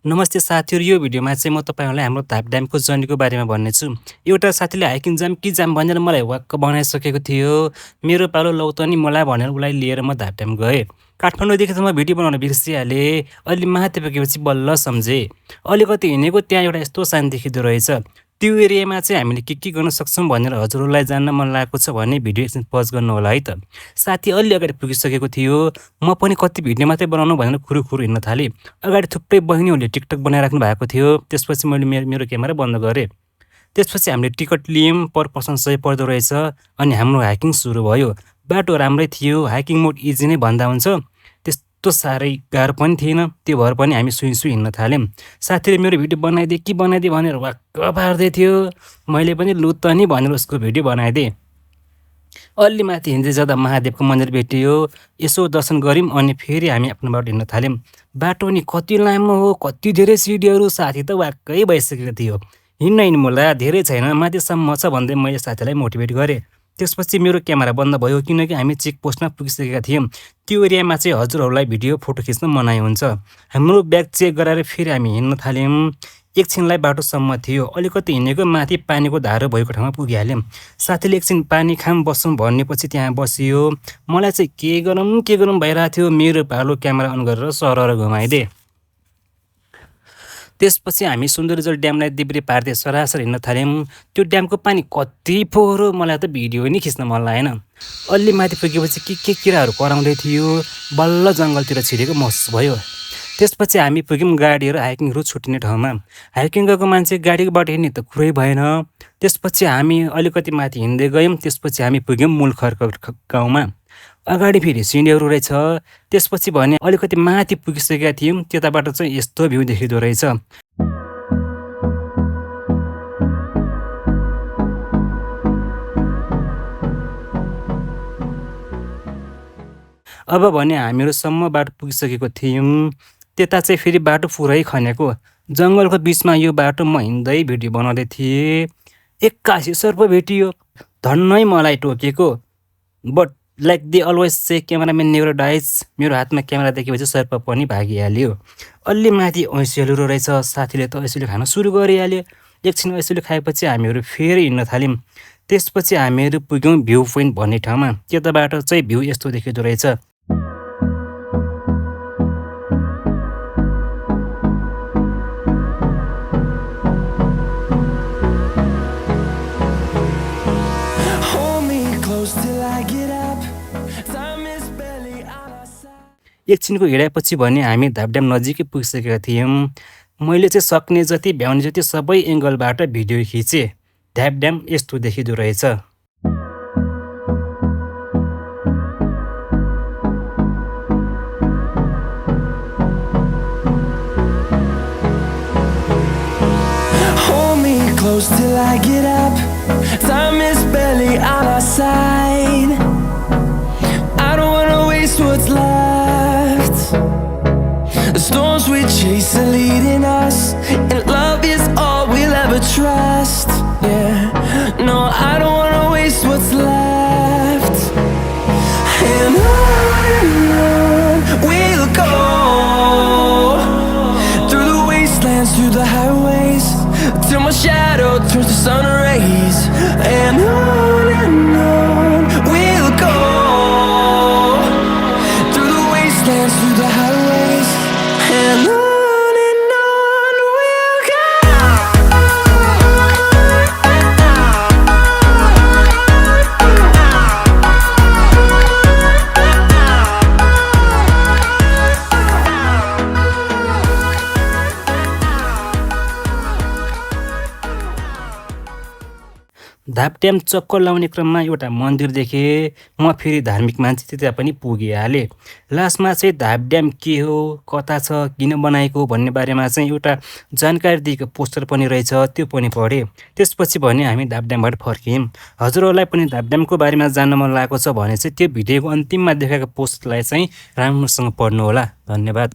नमस्ते साथीहरू, यो भिडियोमा चाहिँ म तपाईँहरूलाई हाम्रो धाप ड्यामको जर्नीको बारेमा भन्नेछु। एउटा साथीले हाइकिङ जाम कि जाम भनेर मलाई वाक्क बनाइसकेको थियो। मेरो पालो लौ त नि मलाई भनेर उसलाई लिएर म धाप ड्याम गएँ। काठमाडौँदेखि त म भिडियो बनाउन बिर्सिहालेँ। अलि माथि पुगेपछि बल्ल सम्झेँ। अलिकति हिँडेको त्यहाँ एउटा यस्तो शान्ति देखिँदो रहेछ। त्यो एरियामा चाहिँ हामीले के गर्न सक्छौँ भनेर हजुरहरूलाई जान्न मन लागेको छ भने भिडियो एकछिन पज गर्नु होला है त। साथी अलि अगाडि पुगिसकेको थियो। म पनि कति भिडियो मात्रै बनाउनु भनेर खुरुखुरु हिँड्न थालेँ। अगाडि थुप्रै बहिनीहरूले टिकटक बनाइराख्नु भएको थियो। त्यसपछि मैले मेरो क्यामेरा बन्द गरेँ। त्यसपछि हामीले टिकट लियौँ। पर पर्सन 100 पर्दो रहेछ अनि हाम्रो हाइकिङ सुरु भयो। बाटो राम्रै थियो। हाइकिङ मोड इजी नै भन्दा हुन्छ। त्यस्तो साह्रै गाह्रो पनि थिएन। त्यो भएर पनि हामी सुई हिँड्न थाल्यौँ। साथीले मेरो भिडियो बनाइदिए भनेर वाक्क पार्दै थियो। मैले पनि लु त नि भनेर उसको भिडियो बनाइदिएँ। अलि माथि हिँड्दै जाँदा महादेवको मन्दिर भेटियो। यसो दर्शन गऱ्यौँ अनि फेरि हामी आफ्नो बाटो हिँड्न थाल्यौँ। बाटो नि कति लामो हो, कति धेरै सिडीहरू। साथी त वाक्कै भइसकेको थियो। हिँड्नु मोला धेरै छैन, माथिसम्म छ भन्दै मैले साथीलाई मोटिभेट गरेँ। त्यसपछि मेरो क्यामेरा बन्द भयो किनकि हामी चेक पोस्टमा पुगिसकेका थियौँ। त्यो एरियामा चाहिँ हजुरहरूलाई भिडियो फोटो खिच्न मनाइ हुन्छ। हाम्रो ब्याग चेक गराएर फेरि हामी हिँड्न थाल्यौँ। एकछिनलाई बाटोसम्म थियो। अलिकति हिँडेको माथि पानीको धारो भएको ठाउँमा पुगिहाल्यौँ। साथीले एकछिन पानी खाम बस्छौँ भनेपछि त्यहाँ बसियो। मलाई चाहिँ के गरौँ भइरहेको थियो। मेरो पालो क्यामेरा अन गरेर सरर घुमाइदिएँ। त्यसपछि हामी सुन्दरीजल ड्यामलाई देब्रे पार्दै सरासर हिँड्न थाल्यौँ। त्यो ड्यामको पानी कति फोहोरो, मलाई त भिडियो नै खिच्न मन लागेन। अलि माथि पुगेपछि के किराहरू कराउँदै थियो। बल्ल जङ्गलतिर छिरेको महसुस भयो। त्यसपछि हामी पुग्यौँ गाडीहरू हाइकिङहरू छुट्टिने ठाउँमा। हाइकिङ गएको मान्छे गाडीको बाटो हिँड्ने त कुरै भएन। त्यसपछि हामी अलिकति माथि हिँड्दै गयौँ। त्यसपछि हामी पुग्यौँ मूलखरको गाउँमा। अगाडि फेरि सिँढीहरू रहेछ। त्यसपछि भने अलिकति माथि पुगिसकेका थियौँ। त्यताबाट चाहिँ यस्तो भ्यू देखिँदो रहेछ। अब भने हामीहरूसम्म बाटो पुगिसकेको थियौँ। त्यता चाहिँ फेरि बाटो पुरै खनेको। जङ्गलको बिचमा यो बाटो म हिँड्दै भिडियो बनाउँदै थिएँ। एक्कासी सर्प भेटियो। धन्नै मलाई टोकेको। But like they always say cameraman never dies. मेरो हातमा क्यामेरा देखेपछि सर्प पनि भागिहाल्यो। अलि माथि ऐँसीहरू रहेछ। साथीले त ऐँसीले खान सुरु गरिहाल्यो। एकछिन ऐँसीले खाएपछि हामीहरू फेरि हिँड्न थाल्यौँ। त्यसपछि हामीहरू पुग्यौँ भ्यू पोइन्ट भन्ने ठाउँमा। त्यताबाट चाहिँ भ्यू यस्तो देखिँदो रहेछ। एकछिनको हिँडाएपछि भने हामी धाप ड्याम नजिकै पुगिसकेका थियौँ। मैले चाहिँ सक्ने जति भ्याउने जति सबै एङ्गलबाट भिडियो खिचेँ। धाप ड्याम यस्तो देखिँदो रहेछ। Till I get up, time is barely on our side. I don't wanna waste what's left. The storms we chase are leading us, and love is all we'll ever trust. Yeah, no, I don't wanna waste what's left. And on we'll go, through the wastelands, through the highways, till my shadow turns to sun rays. And on we'll go, through the wastelands, through the highways. And on we'll go. धाप dam चक्कर लाउने क्रममा एउटा मन्दिर देखेँ। म फेरि धार्मिक मान्छे त्यता पनि पुगिहालेँ। लास्टमा चाहिँ धाप ड्याम के हो, कता छ, किन बनाएको भन्ने बारेमा चाहिँ एउटा जानकारी दिएको पोस्टर पनि रहेछ। त्यो पनि पढेँ। त्यसपछि भने हामी धाप ड्यामबाट फर्क्यौँ। हजुरहरूलाई पनि धाप ड्यामको बारेमा जान्न मन लागेको छ भने चाहिँ त्यो भिडियोको अन्तिममा देखाएको पोस्टलाई चाहिँ राम्रोसँग पढ्नु होला। धन्यवाद।